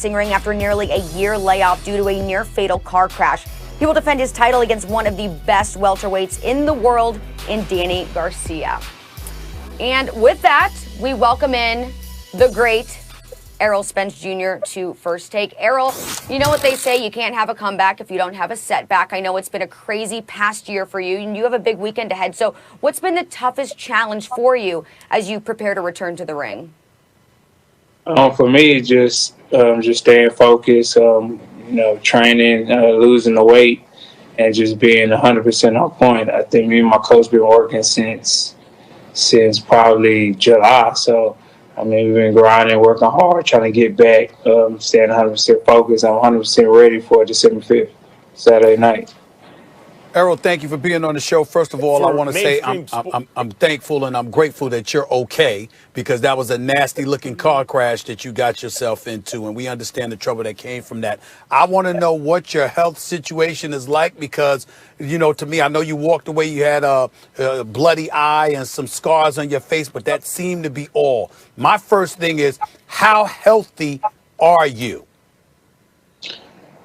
Ring after nearly a year layoff due to a near-fatal car crash. He will defend his title against one of the best welterweights in the world in Danny Garcia. And with that, we welcome in the great Errol Spence Jr. to First Take. Errol, you know what they say, you can't have a comeback if you don't have a setback. I know it's been a crazy past year for you, and you have a big weekend ahead. So what's been the toughest challenge for you as you prepare to return to the ring? For me, just staying focused, training, losing the weight, and just being 100% on point. I think me and my coach been working since probably July. So, we've been grinding, working hard, trying to get back, staying 100% focused. I'm 100% ready for December 5th, Saturday night. Errol, thank you for being on the show. First of all, I want to say I'm thankful and I'm grateful that you're okay, because that was a nasty-looking car crash that you got yourself into, and we understand the trouble that came from that. I want to know what your health situation is like, because, to me, I know you walked away, you had a bloody eye and some scars on your face, but that seemed to be all. My first thing is, how healthy are you?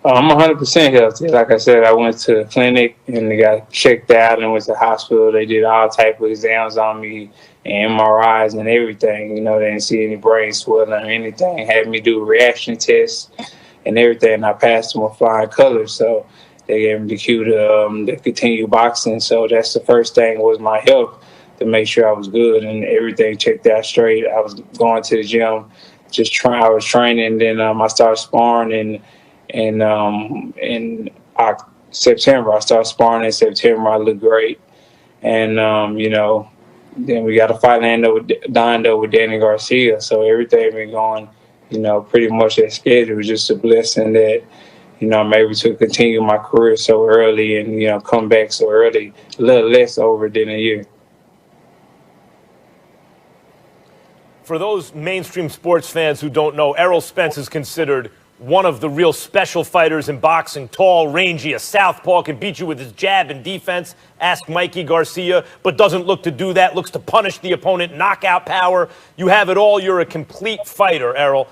I'm 100% healthy. Like I said, I went to the clinic and they got checked out and went to the hospital. They did all type of exams on me and MRIs and everything. They didn't see any brain swelling or anything. Had me do reaction tests and everything. And I passed them with flying colors. So they gave me the cue to continue boxing. So that's the first thing was my health, to make sure I was good and everything checked out straight. I was going to the gym, I was training. Then I started sparring in September. I started sparring in September. I looked great. And, then we got a fight lined up with Danny Garcia. So everything been going, pretty much as scheduled. It was just a blessing that, I'm able to continue my career so early and, come back so early, a little less over than a year. For those mainstream sports fans who don't know, Errol Spence is considered one of the real special fighters in boxing. Tall, rangy, a southpaw, can beat you with his jab and defense. Ask Mikey Garcia, but doesn't look to do that, looks to punish the opponent, knockout power. You have it all. You're a complete fighter, Errol.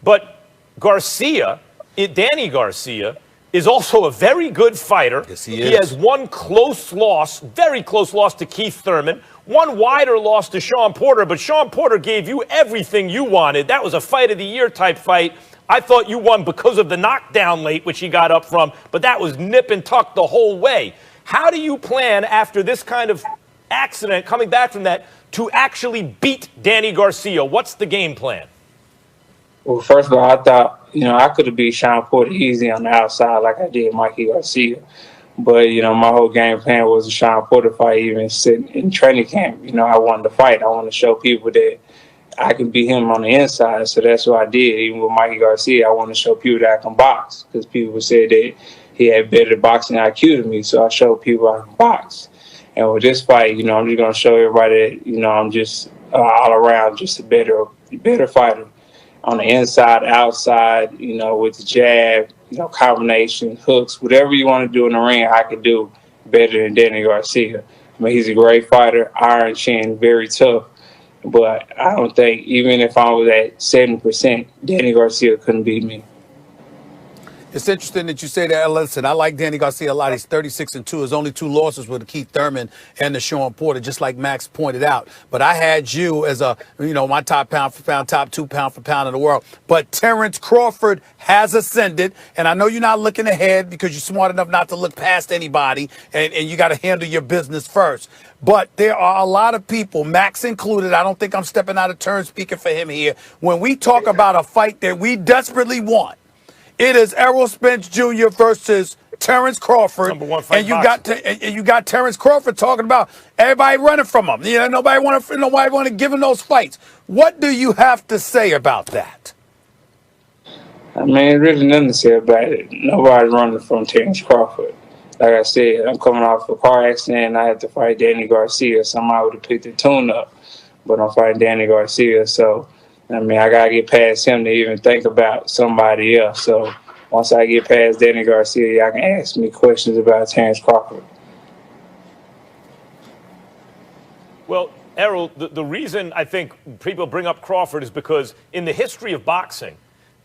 But Danny Garcia, is also a very good fighter. Yes, he is. He has one close loss, very close loss to Keith Thurman, one wider loss to Sean Porter, but Sean Porter gave you everything you wanted. That was a fight of the year type fight. I thought you won because of the knockdown late, which he got up from, but that was nip and tuck the whole way. How do you plan, after this kind of accident, coming back from that, to actually beat Danny Garcia? What's the game plan? Well, first of all, I thought, I could have beat Sean Porter easy on the outside like I did Mikey Garcia. But, my whole game plan was a Sean Porter fight. Even sitting in training camp, I wanted to fight. I wanted to show people that I can beat him on the inside. So that's what I did. Even with Mikey Garcia, I wanted to show people that I can box, because people said that he had better boxing IQ than me. So I showed people I can box. And with this fight, I'm just going to show everybody that, I'm just all around just a better fighter. On the inside, outside, with the jab, combination, hooks, whatever you want to do in the ring, I could do better than Danny Garcia. He's a great fighter, iron chin, very tough. But I don't think, even if I was at 70%, Danny Garcia couldn't beat me. It's interesting that you say that. Listen, I like Danny Garcia a lot. He's 36-2. His only two losses were to Keith Thurman and to Sean Porter, just like Max pointed out. But I had you as my top pound for pound, top 2 pound for pound in the world. But Terrence Crawford has ascended, and I know you're not looking ahead because you're smart enough not to look past anybody, and you got to handle your business first. But there are a lot of people, Max included, I don't think I'm stepping out of turn speaking for him here, when we talk about a fight that we desperately want. It is Errol Spence Jr. versus Terrence Crawford. Number one fight, and you got Terrence Crawford talking about everybody running from him. Nobody want to give him those fights. What do you have to say about that? Really nothing to say about it. Nobody's running from Terrence Crawford. Like I said, I'm coming off a car accident and I had to fight Danny Garcia. Somebody would have picked the tune up, but I'm fighting Danny Garcia, so I got to get past him to even think about somebody else. So once I get past Danny Garcia, y'all can ask me questions about Terrence Crawford. Well, Errol, the reason I think people bring up Crawford is because in the history of boxing,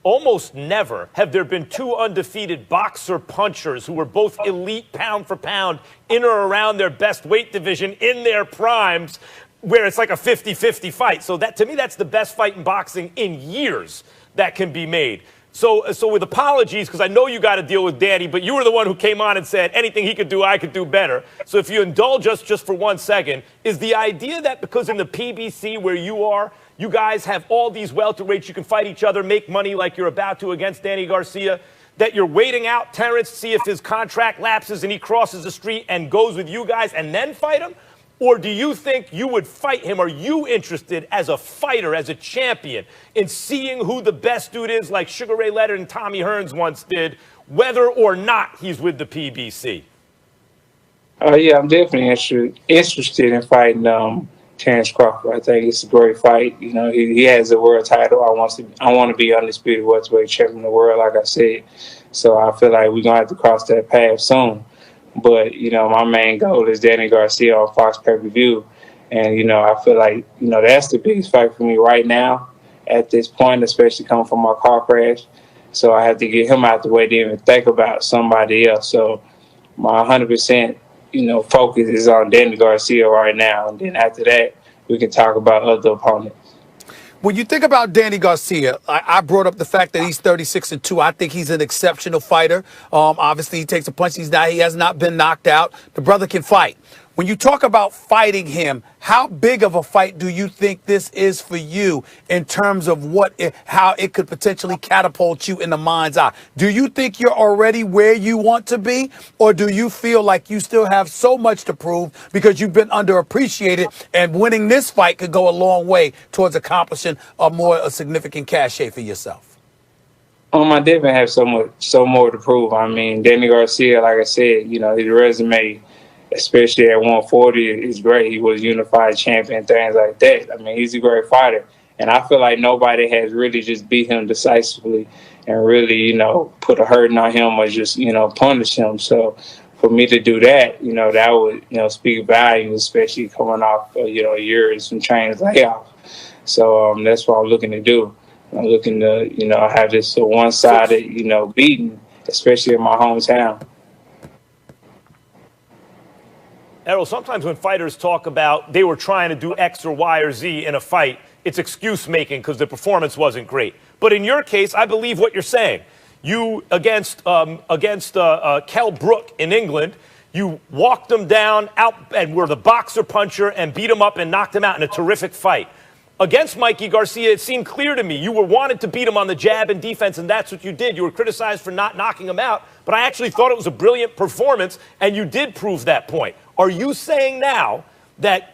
almost never have there been two undefeated boxer punchers who were both elite pound for pound in or around their best weight division in their primes, where it's like a 50-50 fight. So that, to me, that's the best fight in boxing in years that can be made. So with apologies, because I know you got to deal with Danny, but you were the one who came on and said anything he could do, I could do better. So if you indulge us just for 1 second, is the idea that because in the PBC where you are, you guys have all these welterweights, you can fight each other, make money like you're about to against Danny Garcia, that you're waiting out Terrence, see if his contract lapses and he crosses the street and goes with you guys and then fight him? Or do you think you would fight him? Are you interested as a fighter, as a champion, in seeing who the best dude is like Sugar Ray Leonard and Tommy Hearns once did, whether or not he's with the PBC? Yeah, I'm definitely interested in fighting Terrence Crawford. I think it's a great fight. You know, he has a world title. I want to be undisputed welterweight champion of the world, like I said. So I feel like we're gonna have to cross that path soon. But, you know, my main goal is Danny Garcia on Fox pay-per-view. And, you know, I feel like, you know, that's the biggest fight for me right now at this point, especially coming from my car crash. So I have to get him out the way to even think about somebody else. So my 100%, you know, focus is on Danny Garcia right now. And then after that, we can talk about other opponents. When you think about Danny Garcia, I brought up the fact that he's 36-2. I think he's an exceptional fighter. Obviously, he takes a punch. He has not been knocked out. The brother can fight. When you talk about fighting him, how big of a fight do you think this is for you in terms of how it could potentially catapult you in the mind's eye? Do you think you're already where you want to be, or do you feel like you still have so much to prove because you've been underappreciated and winning this fight could go a long way towards accomplishing a significant cachet for yourself? I definitely have so more to prove. I mean, Danny Garcia, like I said, you know, his resume, especially at 140, is great. He was unified champion, things like that. I mean, he's a great fighter. And I feel like nobody has really just beat him decisively and really, you know, put a hurting on him or just, you know, punish him. So for me to do that, you know, that would, you know, speak volumes, especially coming off, you know, years from training layoff. So that's what I'm looking to do. I'm looking to, you know, have this one-sided, you know, beating, especially in my hometown. Errol, sometimes when fighters talk about they were trying to do X or Y or Z in a fight, it's excuse making because the performance wasn't great. But in your case, I believe what you're saying. You against Kell Brook in England, you walked him down out and were the boxer puncher and beat him up and knocked him out in a terrific fight. Against Mikey Garcia, it seemed clear to me you wanted to beat him on the jab and defense, and that's what you did. You were criticized for not knocking him out, but I actually thought it was a brilliant performance, and you did prove that point. Are you saying now that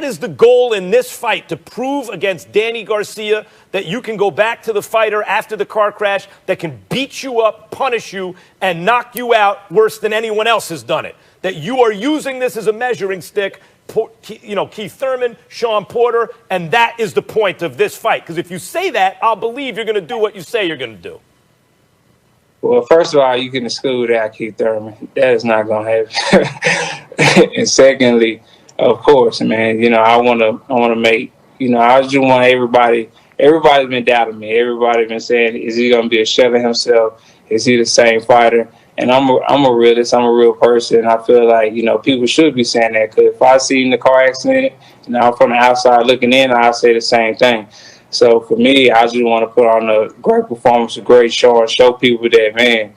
is the goal in this fight, to prove against Danny Garcia that you can go back to the fighter after the car crash that can beat you up, punish you, and knock you out worse than anyone else has done it? That you are using this as a measuring stick, you know, Keith Thurman, Sean Porter, and that is the point of this fight. Because if you say that, I'll believe you're going to do what you say you're going to do. Well, first of all, you can exclude out Keith Thurman. That is not going to happen. And secondly, of course, man, you know, I want to make, you know, I just want everybody's been doubting me. Everybody's been saying, is he going to be a shell of himself? Is he the same fighter? And I'm a realist. I'm a real person. I feel like, you know, people should be saying that, because if I see in the car accident, you know, I'm from the outside looking in, I'll say the same thing. So for me, I just want to put on a great performance, a great show, and show people that, man,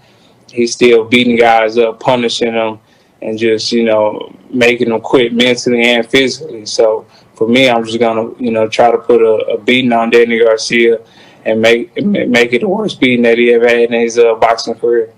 he's still beating guys up, punishing them, and just, you know, making them quit mentally and physically. So for me, I'm just going to, you know, try to put a beating on Danny Garcia and make it the worst beating that he ever had in his boxing career.